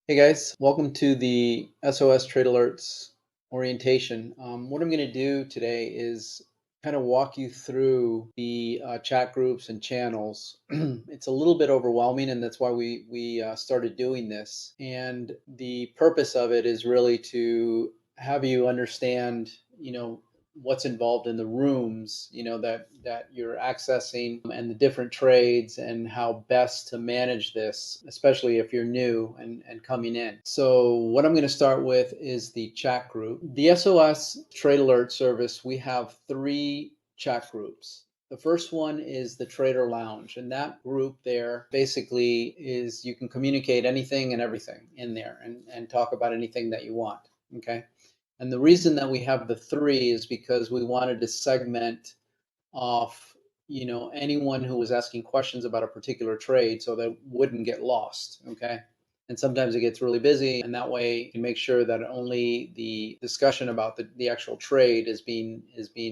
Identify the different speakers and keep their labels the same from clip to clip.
Speaker 1: Hey guys, welcome to the SOS Trade Alerts orientation. What I'm going to do today is kind of walk you through the chat groups and channels. It's a little bit overwhelming, and that's why we started doing this. And the purpose of it is really to have you understand, what's involved in the rooms, that you're accessing and the different trades and how best to manage this, especially if you're new and coming in. So what I'm going to start with is the chat group. The SOS Trade Alert service, we have three chat groups. The first one is the Trader Lounge, and that group there basically is you can communicate anything and everything in there and talk about anything that you want. Okay. And the reason that we have the three is because we wanted to segment off, anyone who was asking questions about a particular trade so that wouldn't get lost. Okay. And sometimes it gets really busy, and that way you can make sure that only the discussion about the actual trade is being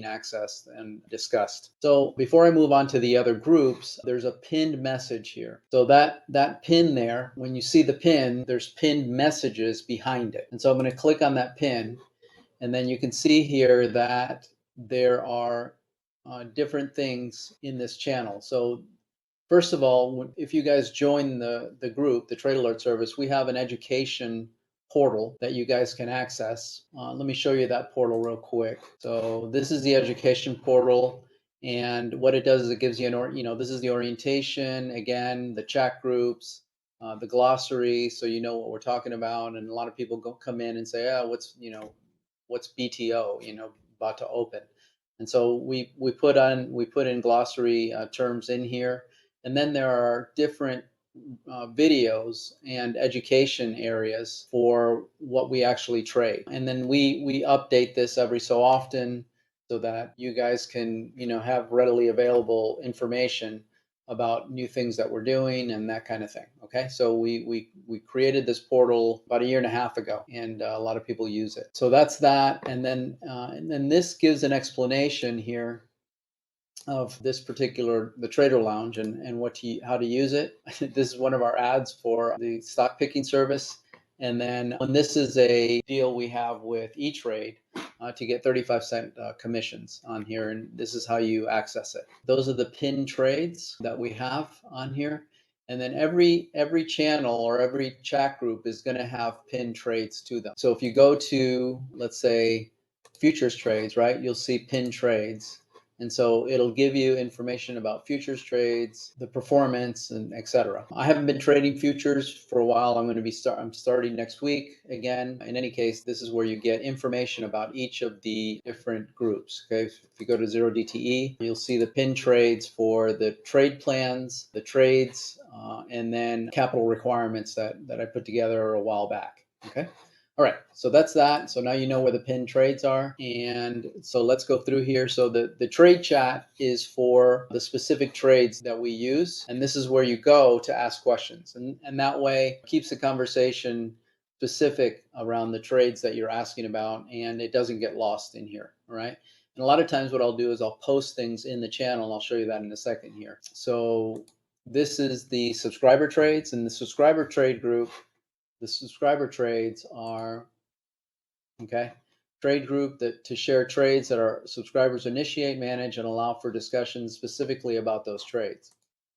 Speaker 1: accessed and discussed. So before I move on to the other groups, there's a pinned message here. So that pin there, when you see the pin, there's pinned messages behind it. And so I'm going to click on that pin. And then you can see here that there are different things in this channel. So first of all, if you guys join the group, the Trade Alert service, we have an education portal that you guys can access. Let me show you that portal real quick. So this is the education portal. And what it does is it gives you this is the orientation, again, the chat groups, the glossary, so you know what we're talking about. And a lot of people come in and say, oh, what's BTO, about to open. And so we put in glossary terms in here, and then there are different videos and education areas for what we actually trade. And then we update this every so often so that you guys can have readily available information about new things that we're doing and that kind of thing. Okay, so we created this portal about a year and a half ago, and a lot of people use it. So that's that, and then this gives an explanation here of this particular the Trader Lounge and how to use it. This is one of our ads for the stock picking service. And then when this is a deal we have with E-Trade to get 35-cent commissions on here, and this is how you access it. Those are the pin trades that we have on here. And then every channel or every chat group is going to have pin trades to them. So if you go to, let's say, futures trades, right, you'll see pin trades. And so it'll give you information about futures trades, the performance, and etc. I haven't been trading futures for a while. I'm starting next week again. In any case, this is where you get information about each of the different groups. Okay, if you go to 0DTE, you'll see the pin trades for the trade plans, the trades, and then capital requirements that I put together a while back. Okay. All right, so that's that. So now you know where the pin trades are. And so let's go through here. So the trade chat is for the specific trades that we use. And this is where you go to ask questions. And that way it keeps the conversation specific around the trades that you're asking about, and it doesn't get lost in here. All right. And a lot of times what I'll do is I'll post things in the channel. I'll show you that in a second here. So this is the subscriber trades, and the subscriber trade group. The subscriber trades are, okay, trade group that to share trades that our subscribers initiate, manage, and allow for discussions specifically about those trades.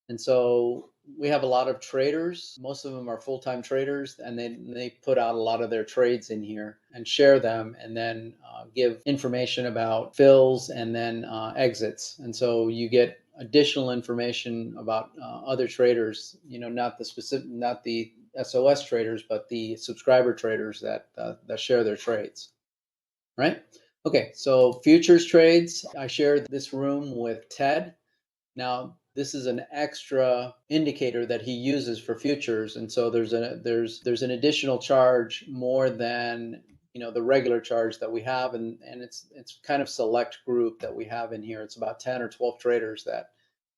Speaker 1: And so we have a lot of traders. Most of them are full-time traders, and they put out a lot of their trades in here and share them, and then give information about fills and then exits. And so you get additional information about other traders. Not the SOS traders, but the subscriber traders that share their trades. Right? Okay, so futures trades. I shared this room with Ted. Now, this is an extra indicator that he uses for futures, and so there's an additional charge more than the regular charge that we have, and it's kind of select group that we have in here. It's about 10 or 12 traders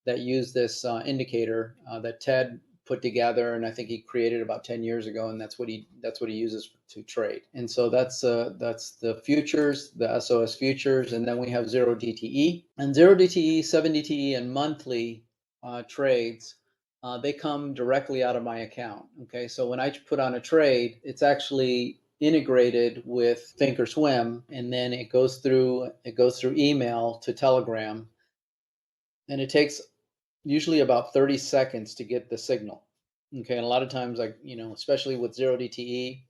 Speaker 1: that use this indicator that Ted put together, and I think he created about 10 years ago, and that's what he uses to trade. And so that's the futures, the SOS futures, and then we have 0DTE, and 0DTE, 7DTE, and monthly trades they come directly out of my account. Okay, so when I put on a trade, it's actually integrated with Thinkorswim, and then it goes through email to Telegram, and it takes usually about 30 seconds to get the signal. Okay, and a lot of times, like especially with zero DTE,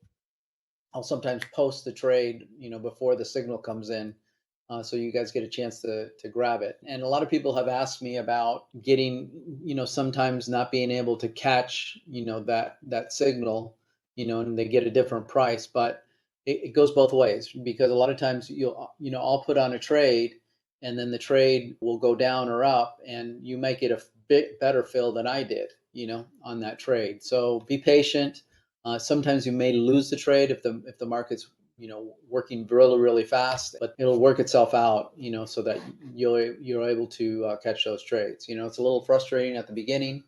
Speaker 1: I'll sometimes post the trade, before the signal comes in, so you guys get a chance to grab it. And a lot of people have asked me about getting, sometimes not being able to catch, that signal, and they get a different price. But it goes both ways, because a lot of times I'll put on a trade, and then the trade will go down or up, and you might get a bit better fill than I did, on that trade. So be patient. Sometimes you may lose the trade if the market's working really really fast, but it'll work itself out, so that you're able to catch those trades. It's a little frustrating at the beginning,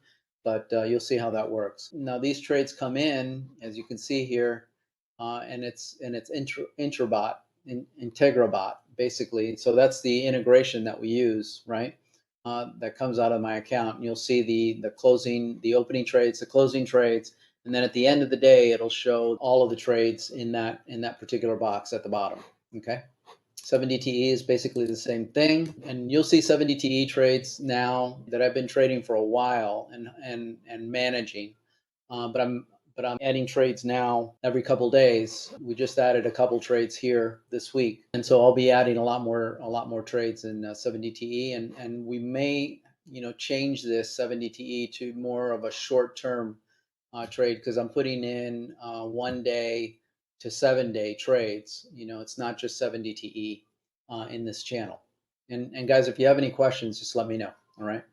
Speaker 1: but you'll see how that works. Now these trades come in, as you can see here, and it's Intrabot, Integrabot, basically. So that's the integration that we use, right? That comes out of my account, and you'll see the closing, the opening trades, the closing trades, and then at the end of the day, it'll show all of the trades in that particular box at the bottom. Okay. 7DTE is basically the same thing, and you'll see 7DTE trades now that I've been trading for a while and managing. But I'm adding trades now every couple days. We just added a couple trades here this week, and so I'll be adding a lot more trades in 7DTE, and we may change this 7DTE to more of a short term trade, because I'm putting in 1 day to 7 day trades. It's not just 7DTE in this channel. And guys, if you have any questions, just let me know. All right.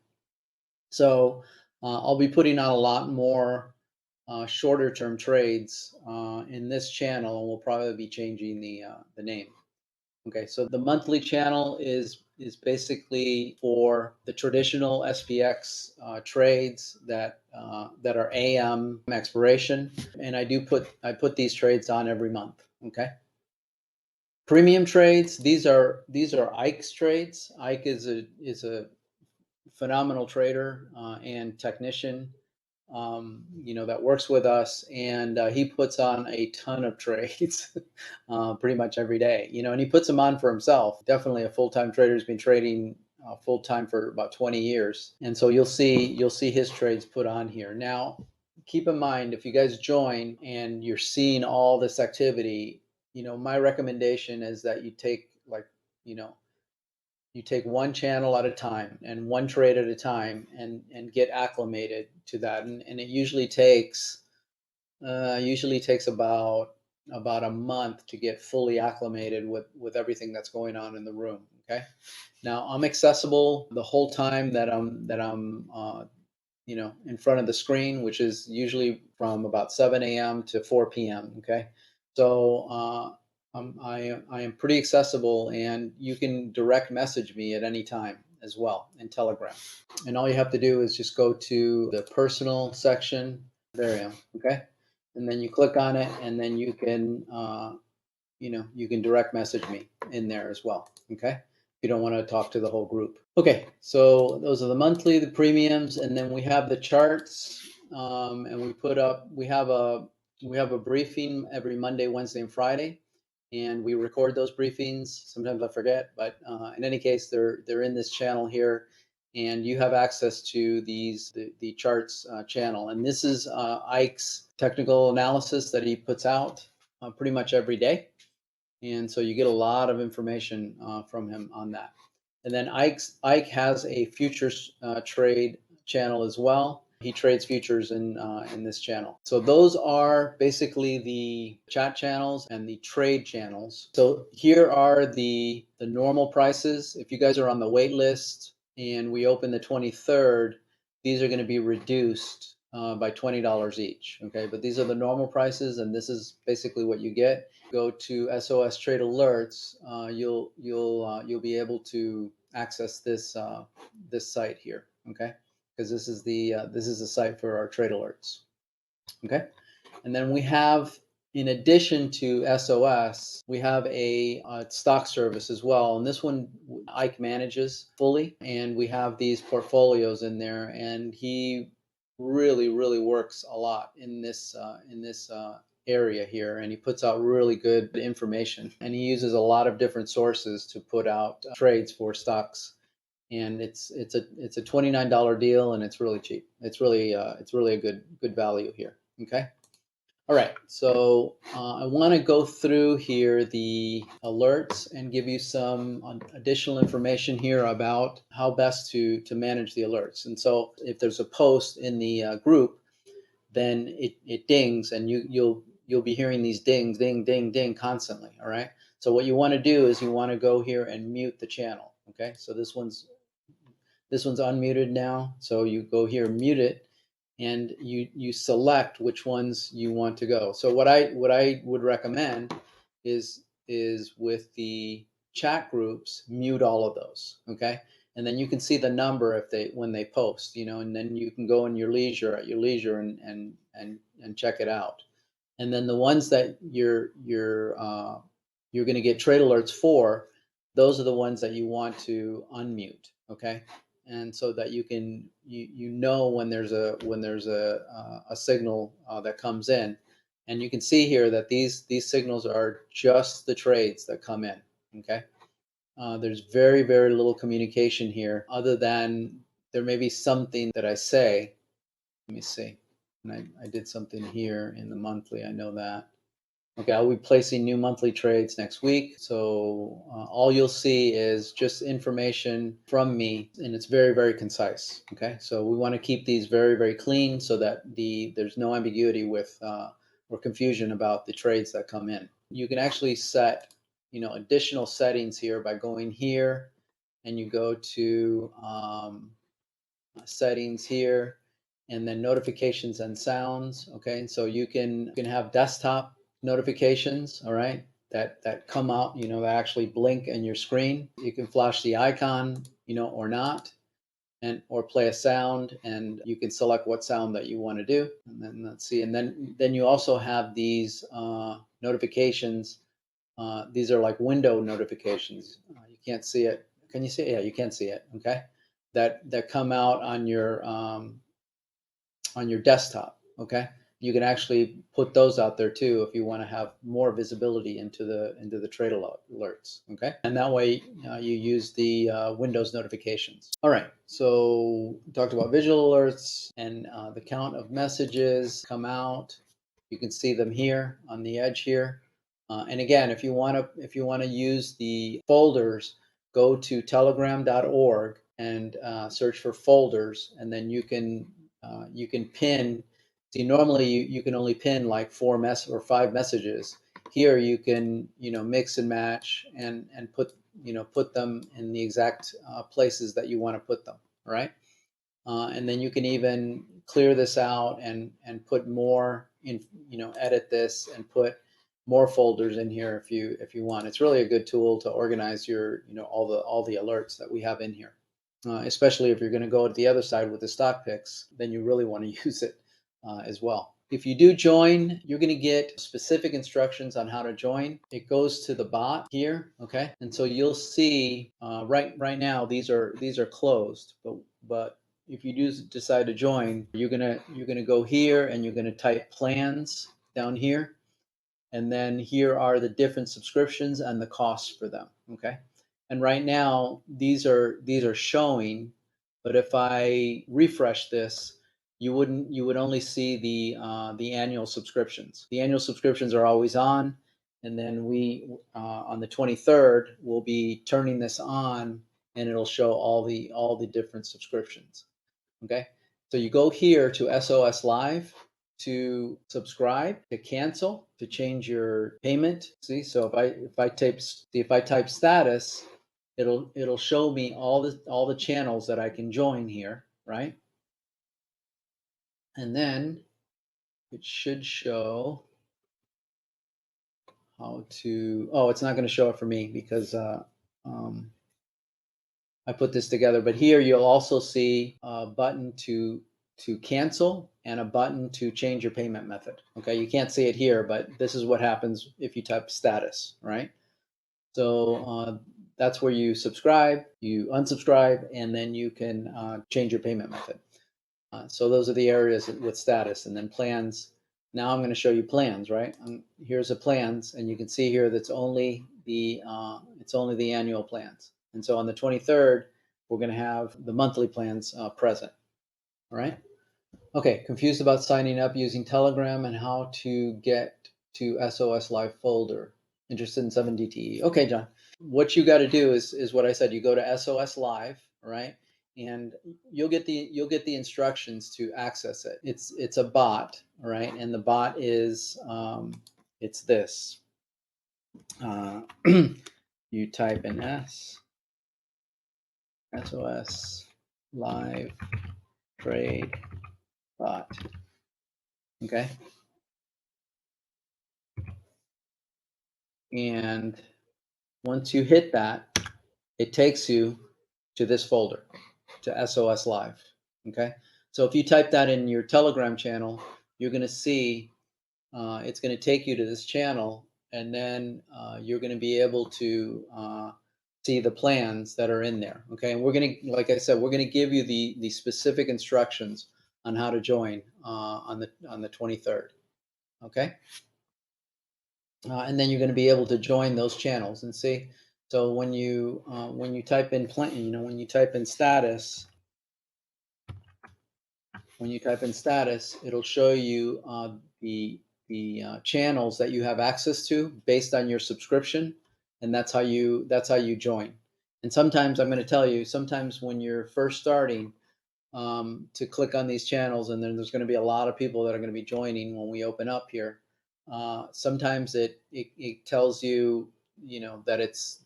Speaker 1: So I'll be putting on a lot more shorter term trades in this channel, and we'll probably be changing the name. Okay, so the monthly channel is basically for the traditional SPX trades that are AM expiration, and I put these trades on every month. Okay, premium trades, these are Ike's trades. Ike is a phenomenal trader and technician, that works with us, and he puts on a ton of trades pretty much every day, and he puts them on for himself. Definitely a full-time trader. Has been trading full-time for about 20 years, and so you'll see his trades put on here. Now, keep in mind, if you guys join and you're seeing all this activity, my recommendation is that you know you take one channel at a time and one trade at a time, and get acclimated to that. And it usually takes about a month to get fully acclimated with everything that's going on in the room. Okay. Now I'm accessible the whole time that I'm in front of the screen, which is usually from about 7 a.m. to 4 p.m. Okay. So I am pretty accessible, and you can direct message me at any time as well in Telegram. And all you have to do is just go to the personal section. There I am. Okay. And then you click on it, and then you can direct message me in there as well. Okay. If you don't want to talk to the whole group. Okay. So those are the monthly, the premiums, and then we have the charts. And we have a briefing every Monday, Wednesday, and Friday, and we record those briefings. Sometimes I forget, but in any case, they're in this channel here, and you have access to the charts channel. And this is Ike's technical analysis that he puts out pretty much every day, and so you get a lot of information from him on that. And then Ike has a futures trade channel as well. He trades futures in this channel. So those are basically the chat channels and the trade channels. So here are the normal prices. If you guys are on the wait list and we open the 23rd, these are going to be reduced by $20 each. Okay, but these are the normal prices, and this is basically what you get. Go to SOS Trade Alerts. You'll be able to access this site here. Okay, because this is the site for our trade alerts. Okay, and then we have, in addition to SOS, we have a stock service as well, and this one Ike manages fully, and we have these portfolios in there, and he really works a lot in this area here, and he puts out really good information. And he uses a lot of different sources to put out trades for stocks. And it's a $29 deal, and it's really cheap. It's really a good value here. Okay. All right, so I want to go through here the alerts and give you some additional information here about how best to manage the alerts. And so if there's a post in the group, then it dings, and you'll be hearing these dings, ding, ding, ding constantly. All right. So what you want to do is you want to go here and mute the channel. Okay. So this one's unmuted now. So you go here, mute it, and you select which ones you want to go. So what I would recommend is with the chat groups, mute all of those. Okay. And then you can see the number if they when they post, and then you can go in your leisure at your leisure and check it out. And then the ones that you're going to get trade alerts for, those are the ones that you want to unmute. Okay. And so that you know when there's a signal that comes in. And you can see here that these signals are just the trades that come in. Okay. There's very little communication here, other than there may be something that I say. Let me see. And I did something here in the monthly. I know that. Okay, I'll be placing new monthly trades next week. So all you'll see is just information from me, and it's very concise. Okay, so we want to keep these very clean so that there's no ambiguity with or confusion about the trades that come in. You can actually set additional settings here by going here, and you go to settings here, and then notifications and sounds. Okay, so you can have desktop notifications, all right, that come out, that actually blink in your screen. You can flash the icon, or not, and or play a sound, and you can select what sound that you want to do. And then let's see, and then you also have these notifications. These are like window notifications. You can't see it. Can you see it? Yeah, you can see it. Okay, that come out on your desktop. Okay, you can actually put those out there too if you want to have more visibility into the trade alerts. Okay, and that way you use the Windows notifications. All right, so we talked about visual alerts, and the count of messages come out. You can see them here on the edge here. And again, if you want to use the folders, go to telegram.org and search for folders, and then you can pin. See, normally you can only pin like 5 messages. Here you can mix and match and put them in the exact places that you want to put them. All right, and then you can even clear this out and put more in. Edit this and put more folders in here if you want. It's really a good tool to organize your all the alerts that we have in here. Especially if you're going to go to the other side with the stock picks, then you really want to use it as well. If you do join, you're going to get specific instructions on how to join. It goes to the bot here, okay? And so you'll see right now these are closed, but if you do decide to join, you're gonna go here and you're gonna type plans down here, and then here are the different subscriptions and the costs for them. Okay, and right now these are showing, but if I refresh this, you would only see the annual subscriptions. The annual subscriptions are always on, and then we on the 23rd we'll be turning this on, and it'll show all the different subscriptions. Okay, so you go here to SOS Live to subscribe, to cancel, to change your payment. See, so if I type status, it'll show me all the channels that I can join here, right? And then it should show how to. Oh, it's not going to show it for me because I put this together. But here you'll also see a button to cancel and a button to change your payment method. Okay, you can't see it here, but this is what happens if you type status, right? So that's where you subscribe, you unsubscribe, and then you can change your payment method. So those are the areas with status, and then plans. Now I'm going to show you plans, right? Here's the plans, and you can see here that's only it's only the annual plans. And so on the 23rd, we're going to have the monthly plans present. All right. Okay. Confused about signing up using Telegram and how to get to SOS Live folder. Interested in 7DTE. Okay, John. What you got to do is what I said. You go to SOS Live, right? And you'll get the instructions to access it. It's a bot, right? And the bot is it's this. You type in SOS Live Trade Bot. Okay, and once you hit that, it takes you to this folder, to SOS Live. Okay, so if you type that in your Telegram channel, you're going to see it's going to take you to this channel, and then you're going to be able to see the plans that are in there. Okay, and we're going to, like I said, we're going to give you the specific instructions on how to join on the 23rd. Okay, and then you're going to be able to join those channels and see. So when you type in plan, when you type in status, it'll show you the channels that you have access to based on your subscription, and that's how you join. And sometimes I'm going to tell you, sometimes when you're first starting, to click on these channels, and then there's going to be a lot of people that are going to be joining when we open up here. Sometimes it tells you, that it's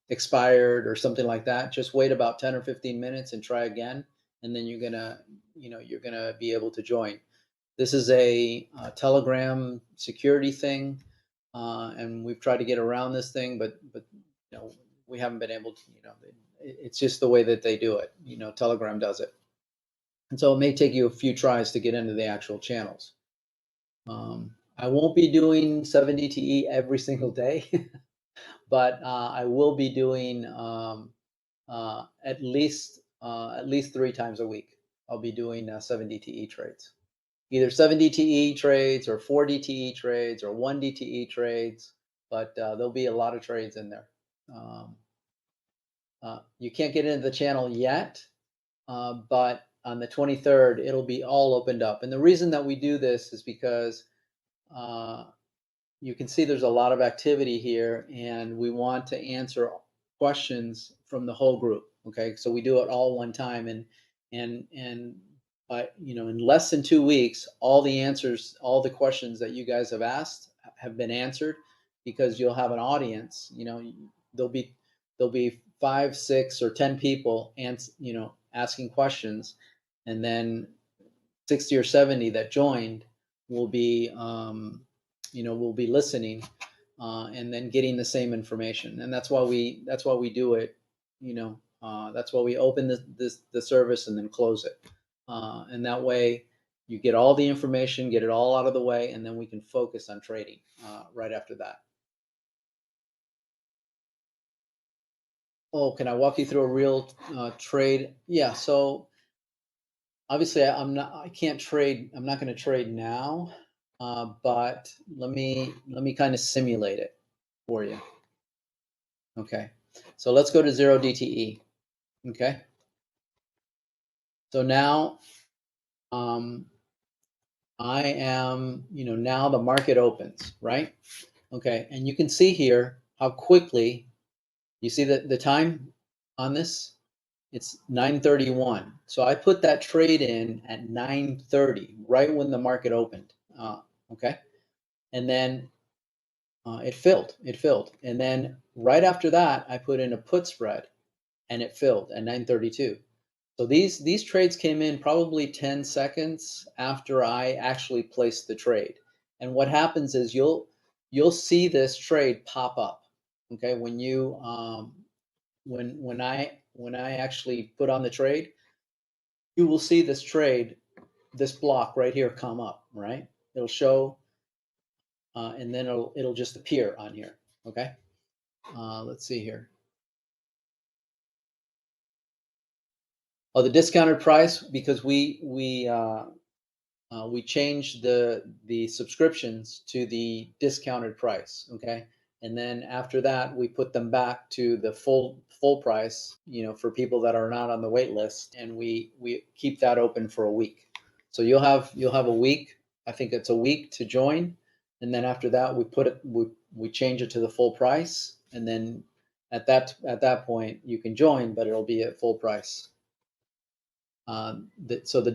Speaker 1: expired or something like that. Just wait about 10 or 15 minutes and try again, and then you're gonna be able to join. This is a Telegram security thing, and we've tried to get around this thing, but we haven't been able to. It's just the way that they do it. Telegram does it, and so it may take you a few tries to get into the actual channels. I won't be doing 7DTE every single day, but I will be doing at least 3 times a week. I'll be doing 7DTE trades, either 7DTE trades or 4DTE trades or 1DTE trades, but there'll be a lot of trades in there. Um, you can't get into the channel yet, but on the 23rd, it'll be all opened up. And the reason that we do this is because uh, you can see there's a lot of activity here, and we want to answer questions from the whole group. Okay, so we do it all one time, and but in less than 2 weeks, all the answers, all the questions that you guys have asked have been answered, because you'll have an audience. There'll be there'll be 5, 6, or 10 people, and asking questions, and then 60 or 70 that joined will be will be listening, and then getting the same information. And that's why we do it. That's why we open the service and then close it, and that way you get all the information, get it all out of the way, and then we can focus on trading right after that. Oh, can I walk you through a real trade? Yeah. So obviously, I can't trade. I'm not going to trade now, but let me kind of simulate it for you. Okay, so let's go to 0 DTE. Okay, so now um, I am, now the market opens, right? Okay, and you can see here how quickly you see the time on this. It's 9:31. So I put that trade in at 9:30, right when the market opened. Okay, and then it filled. It filled, and then right after that, I put in a put spread, and it filled at 9:32. So these trades came in probably 10 seconds after I actually placed the trade. And what happens is you'll see this trade pop up. Okay, when I actually put on the trade, you will see this trade, this block right here come up, right? It'll show, and then it'll just appear on here. Okay, let's see here. Oh, the discounted price because we changed the subscriptions to the discounted price. Okay, and then after that, we put them back to the full price. For people that are not on the wait list, and we keep that open for a week. So you'll have a week. I think it's a week to join, and then after that, we change it to the full price, and then at that point you can join, but it'll be at full price. So the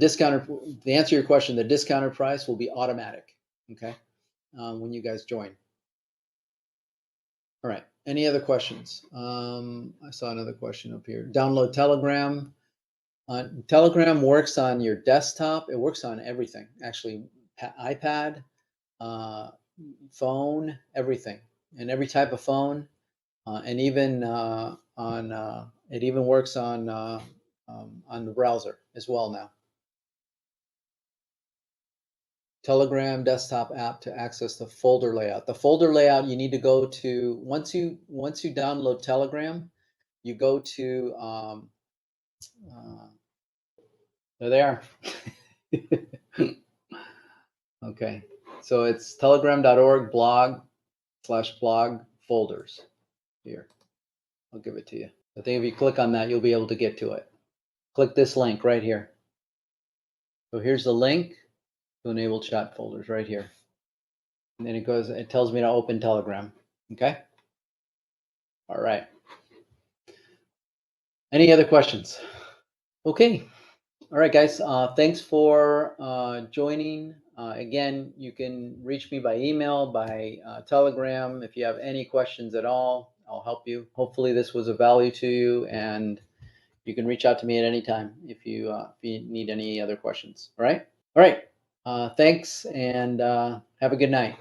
Speaker 1: answer to your question, the discounted price will be automatic. Okay, when you guys join. All right. Any other questions? I saw another question up here. Download Telegram. Telegram works on your desktop. It works on everything, actually, iPad, uh, phone, everything, and every type of phone, and even on it even works on the browser as well now. Telegram desktop app to access the folder layout. The folder layout, you need to go to once you download Telegram, you go to uh, there they are. Okay, so it's telegram.org blog/blog folders. Here, I'll give it to you. I think if you click on that, you'll be able to get to it. Click this link right here. So here's the link to enable chat folders right here. And then it tells me to open Telegram. Okay. All right. Any other questions? Okay. All right, guys. Thanks for joining. Again, you can reach me by email, by Telegram. If you have any questions at all, I'll help you. Hopefully, this was of value to you, and you can reach out to me at any time if you need any other questions. All right. All right. Thanks, and have a good night.